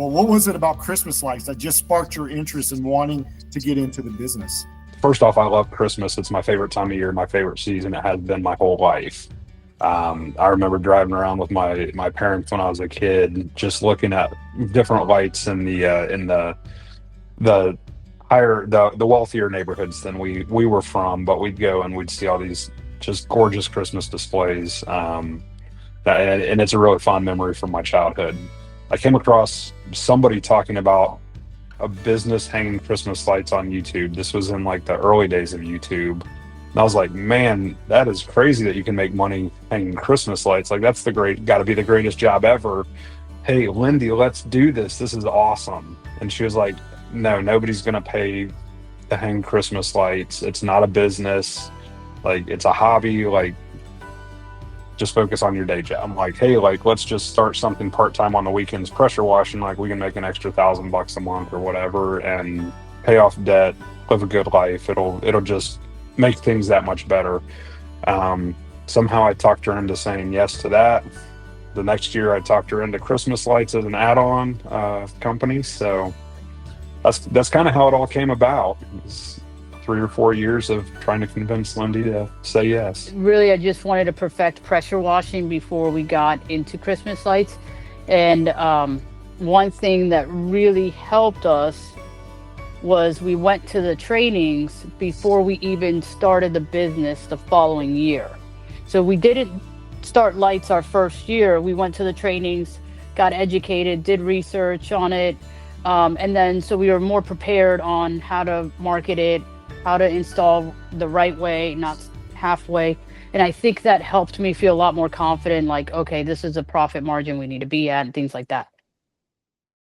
Well, what was it about Christmas lights that just sparked your interest in wanting to get into the business? First off, I love Christmas. It's my favorite time of year, my favorite season. It has been my whole life. I remember driving around with my parents when I was a kid, just looking at different lights in the higher the wealthier neighborhoods than we were from, but we'd go and we'd see all these just gorgeous Christmas displays. And it's a really fond memory from my childhood. I came across somebody talking about a business hanging Christmas lights on YouTube. This was in like the early days of YouTube. And I was like, man, that is crazy that you can make money hanging Christmas lights. Like that's got to be the greatest job ever. Hey, Lindy, let's do this. This is awesome. And she was like, no, nobody's going to pay to hang Christmas lights. It's not a business. Like it's a hobby. Like just focus on your day job. I'm like, hey, like let's just start something part-time on the weekends, pressure washing. Like we can make an extra $1,000 a month or whatever and pay off debt, live a good life. It'll just make things that much better. Somehow I talked her into saying yes to that. The next year I talked her into Christmas lights as an add-on company. So that's kind of how it all came about. It's 3 or 4 years of trying to convince Lindy to say yes. Really, I just wanted to perfect pressure washing before we got into Christmas lights. And one thing that really helped us was we went to the trainings before we even started the business the following year. So we didn't start lights our first year. We went to the trainings, got educated, did research on it. And then so we were more prepared on how to market it, how to install the right way, not halfway. And I think that helped me feel a lot more confident, like, okay, this is a profit margin we need to be at and things like that.